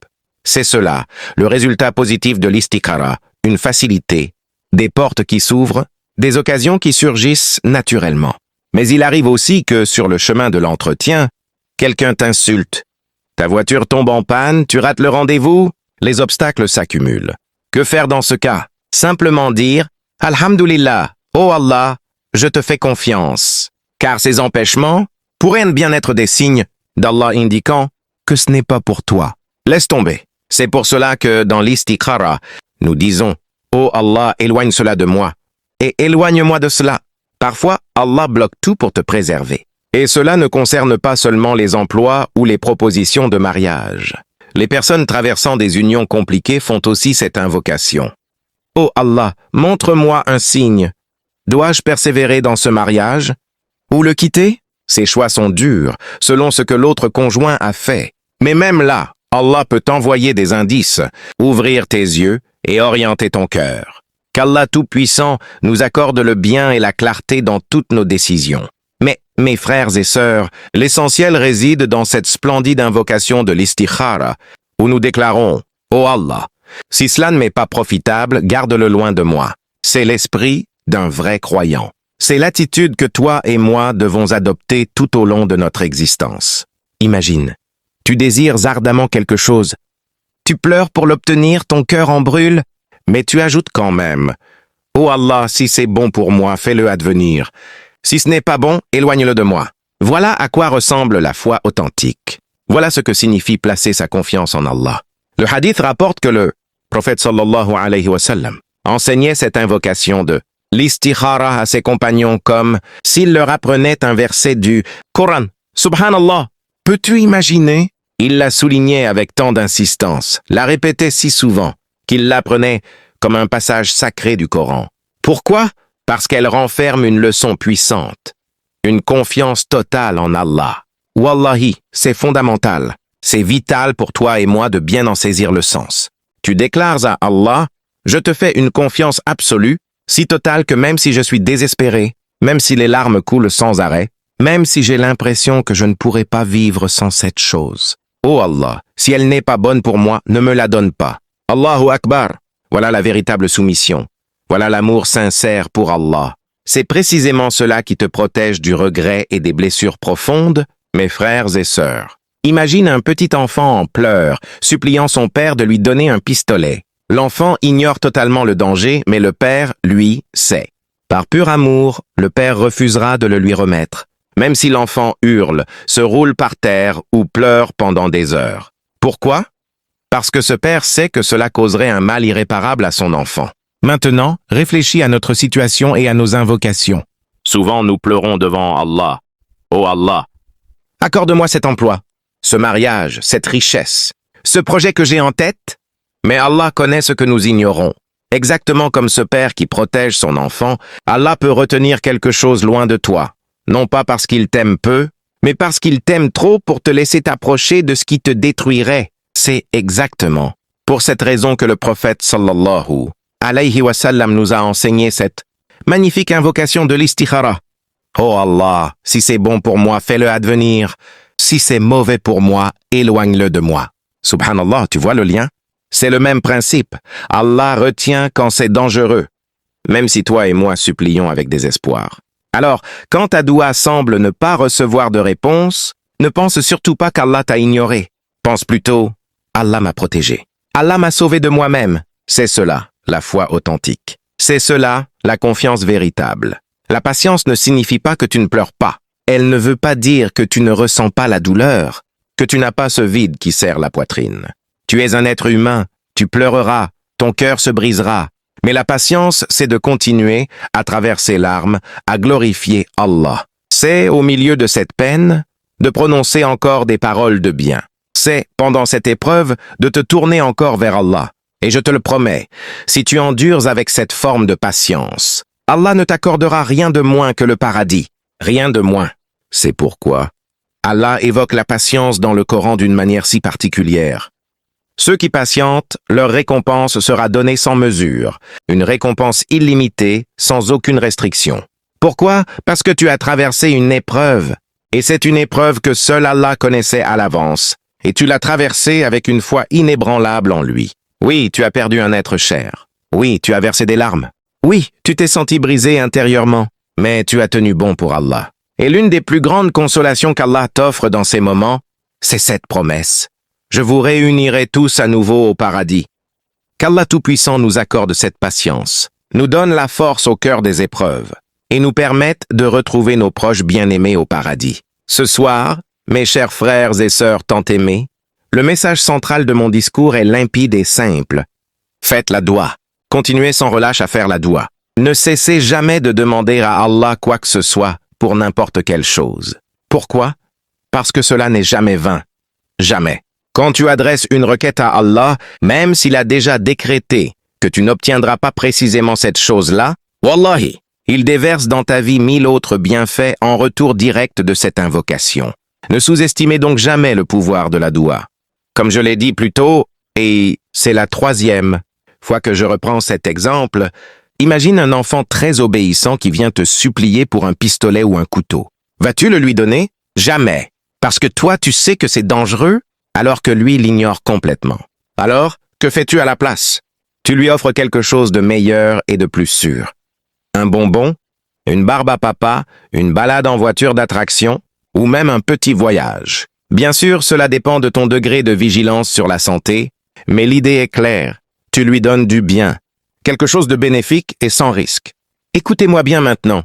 S1: C'est cela, le résultat positif de l'istikhara, une facilité, des portes qui s'ouvrent, des occasions qui surgissent naturellement. Mais il arrive aussi que, sur le chemin de l'entretien, quelqu'un t'insulte. Ta voiture tombe en panne, tu rates le rendez-vous, les obstacles s'accumulent. Que faire dans ce cas? Simplement dire « Alhamdulillah, oh Allah, je te fais confiance. » Car ces empêchements pourraient bien être des signes d'Allah indiquant que ce n'est pas pour toi. Laisse tomber. C'est pour cela que dans l'istikhara, nous disons « Oh Allah, éloigne cela de moi. » Et éloigne-moi de cela. Parfois, Allah bloque tout pour te préserver. Et cela ne concerne pas seulement les emplois ou les propositions de mariage. Les personnes traversant des unions compliquées font aussi cette invocation. « Oh Allah, montre-moi un signe. Dois-je persévérer dans ce mariage? Ou le quitter? » Ces choix sont durs, selon ce que l'autre conjoint a fait. Mais même là, Allah peut t'envoyer des indices, ouvrir tes yeux et orienter ton cœur. Qu'Allah Tout-Puissant nous accorde le bien et la clarté dans toutes nos décisions. Mais, mes frères et sœurs, l'essentiel réside dans cette splendide invocation de l'istikhara, où nous déclarons « Oh Allah, si cela ne m'est pas profitable, garde-le loin de moi. » C'est l'esprit d'un vrai croyant. C'est l'attitude que toi et moi devons adopter tout au long de notre existence. Imagine, tu désires ardemment quelque chose. Tu pleures pour l'obtenir, ton cœur en brûle, mais tu ajoutes quand même « Oh Allah, si c'est bon pour moi, fais-le advenir. Si ce n'est pas bon, éloigne-le de moi. » Voilà à quoi ressemble la foi authentique. Voilà ce que signifie placer sa confiance en Allah. Le hadith rapporte que le prophète sallallahu alayhi wa sallam enseignait cette invocation de l'istikhara à ses compagnons comme s'il leur apprenait un verset du Coran. Subhanallah, peux-tu imaginer? Il la soulignait avec tant d'insistance, la répétait si souvent, qu'il l'apprenait comme un passage sacré du Coran. Pourquoi? Parce qu'elle renferme une leçon puissante, une confiance totale en Allah. Wallahi, c'est fondamental. C'est vital pour toi et moi de bien en saisir le sens. Tu déclares à Allah, je te fais une confiance absolue, si totale que même si je suis désespéré, même si les larmes coulent sans arrêt, même si j'ai l'impression que je ne pourrai pas vivre sans cette chose. Oh Allah, si elle n'est pas bonne pour moi, ne me la donne pas. Allahu Akbar. Voilà la véritable soumission. Voilà l'amour sincère pour Allah. C'est précisément cela qui te protège du regret et des blessures profondes, mes frères et sœurs. Imagine un petit enfant en pleurs, suppliant son père de lui donner un pistolet. L'enfant ignore totalement le danger, mais le père, lui, sait. Par pur amour, le père refusera de le lui remettre. même si l'enfant hurle, se roule par terre ou pleure pendant des heures. Pourquoi? Parce que ce père sait que cela causerait un mal irréparable à son enfant. Maintenant, réfléchis à notre situation et à nos invocations. Souvent, nous pleurons devant Allah. Oh Allah, accorde-moi cet emploi, ce mariage, cette richesse, ce projet que j'ai en tête. Mais Allah connaît ce que nous ignorons. Exactement comme ce père qui protège son enfant, Allah peut retenir quelque chose loin de toi. Non pas parce qu'il t'aime peu, mais parce qu'il t'aime trop pour te laisser t'approcher de ce qui te détruirait. C'est exactement pour cette raison que le prophète sallallahu alayhi wa sallam nous a enseigné cette magnifique invocation de l'istikhara. Oh Allah, si c'est bon pour moi, fais-le advenir. Si c'est mauvais pour moi, éloigne-le de moi. Subhanallah, tu vois le lien? C'est le même principe. Allah retient quand c'est dangereux, même si toi et moi supplions avec désespoir. Alors, quand ta doua semble ne pas recevoir de réponse, ne pense surtout pas qu'Allah t'a ignoré. Pense plutôt, Allah m'a protégé. Allah m'a sauvé de moi-même. C'est cela, la foi authentique. C'est cela, la confiance véritable. La patience ne signifie pas que tu ne pleures pas. Elle ne veut pas dire que tu ne ressens pas la douleur, que tu n'as pas ce vide qui serre la poitrine. Tu es un être humain, tu pleureras, ton cœur se brisera. Mais la patience, c'est de continuer, à travers ses larmes, à glorifier Allah. C'est, au milieu de cette peine, de prononcer encore des paroles de bien. C'est, pendant cette épreuve, de te tourner encore vers Allah. Et je te le promets, si tu endures avec cette forme de patience, Allah ne t'accordera rien de moins que le paradis. Rien de moins. C'est pourquoi Allah évoque la patience dans le Coran d'une manière si particulière. Ceux qui patientent, leur récompense sera donnée sans mesure, une récompense illimitée, sans aucune restriction. Pourquoi? Parce que tu as traversé une épreuve, et c'est une épreuve que seul Allah connaissait à l'avance, et tu l'as traversée avec une foi inébranlable en lui. Oui, tu as perdu un être cher. Oui, tu as versé des larmes. Oui, tu t'es senti brisé intérieurement, mais tu as tenu bon pour Allah. Et l'une des plus grandes consolations qu'Allah t'offre dans ces moments, c'est cette promesse. Je vous réunirai tous à nouveau au paradis. Qu'Allah Tout-Puissant nous accorde cette patience, nous donne la force au cœur des épreuves et nous permette de retrouver nos proches bien-aimés au paradis. Ce soir, mes chers frères et sœurs tant aimés, le message central de mon discours est limpide et simple. Faites la doua. Continuez sans relâche à faire la doua. Ne cessez jamais de demander à Allah quoi que ce soit pour n'importe quelle chose. Pourquoi? Parce que cela n'est jamais vain. Jamais. Quand tu adresses une requête à Allah, même s'il a déjà décrété que tu n'obtiendras pas précisément cette chose-là, Wallahi, il déverse dans ta vie 1000 autres bienfaits en retour direct de cette invocation. Ne sous-estimez donc jamais le pouvoir de la doua. Comme je l'ai dit plus tôt, et c'est la 3e fois que je reprends cet exemple, imagine un enfant très obéissant qui vient te supplier pour un pistolet ou un couteau. Vas-tu le lui donner? Jamais. Parce que toi, tu sais que c'est dangereux, alors que lui l'ignore complètement. Alors, que fais-tu à la place? Tu lui offres quelque chose de meilleur et de plus sûr. Un bonbon, une barbe à papa, une balade en voiture d'attraction, ou même un petit voyage. Bien sûr, cela dépend de ton degré de vigilance sur la santé, mais l'idée est claire. Tu lui donnes du bien, quelque chose de bénéfique et sans risque. Écoutez-moi bien maintenant.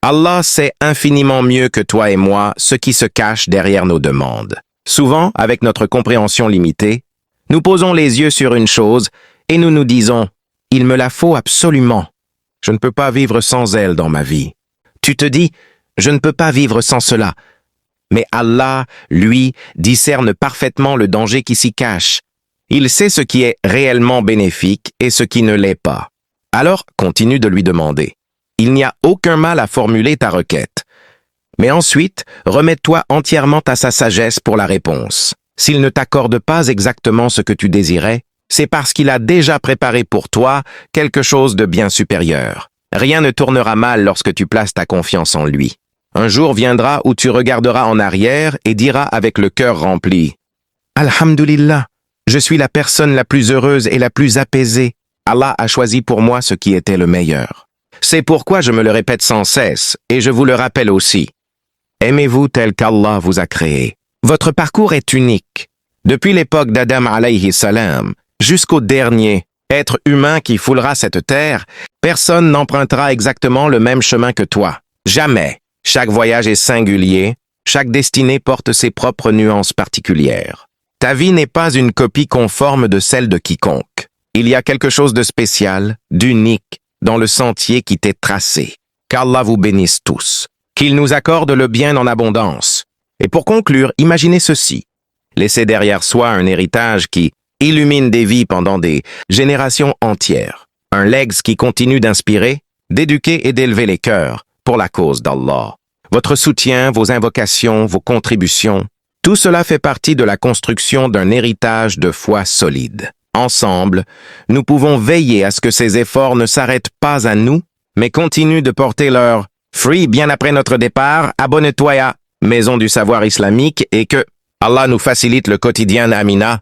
S1: Allah sait infiniment mieux que toi et moi ce qui se cache derrière nos demandes. Souvent, avec notre compréhension limitée, nous posons les yeux sur une chose et nous nous disons « Il me la faut absolument. Je ne peux pas vivre sans elle dans ma vie. » Tu te dis « Je ne peux pas vivre sans cela. » Mais Allah, lui, discerne parfaitement le danger qui s'y cache. Il sait ce qui est réellement bénéfique et ce qui ne l'est pas. Alors, continue de lui demander. Il n'y a aucun mal à formuler ta requête. Mais ensuite, remets-toi entièrement à sa sagesse pour la réponse. S'il ne t'accorde pas exactement ce que tu désirais, c'est parce qu'il a déjà préparé pour toi quelque chose de bien supérieur. Rien ne tournera mal lorsque tu places ta confiance en lui. Un jour viendra où tu regarderas en arrière et diras avec le cœur rempli « Alhamdulillah, je suis la personne la plus heureuse et la plus apaisée. Allah a choisi pour moi ce qui était le meilleur. » C'est pourquoi je me le répète sans cesse et je vous le rappelle aussi. Aimez-vous tel qu'Allah vous a créé. Votre parcours est unique. Depuis l'époque d'Adam alayhi salam jusqu'au dernier être humain qui foulera cette terre, personne n'empruntera exactement le même chemin que toi. Jamais. Chaque voyage est singulier, chaque destinée porte ses propres nuances particulières. Ta vie n'est pas une copie conforme de celle de quiconque. Il y a quelque chose de spécial, d'unique, dans le sentier qui t'est tracé. Qu'Allah vous bénisse tous. Qu'il nous accorde le bien en abondance. Et pour conclure, imaginez ceci. Laissez derrière soi un héritage qui illumine des vies pendant des générations entières. Un legs qui continue d'inspirer, d'éduquer et d'élever les cœurs pour la cause d'Allah. Votre soutien, vos invocations, vos contributions, tout cela fait partie de la construction d'un héritage de foi solide. Ensemble, nous pouvons veiller à ce que ces efforts ne s'arrêtent pas à nous, mais continuent de porter leur fruit bien après notre départ. Abonne-toi à Maison du Savoir Islamique et que Allah nous facilite le quotidien. Amina.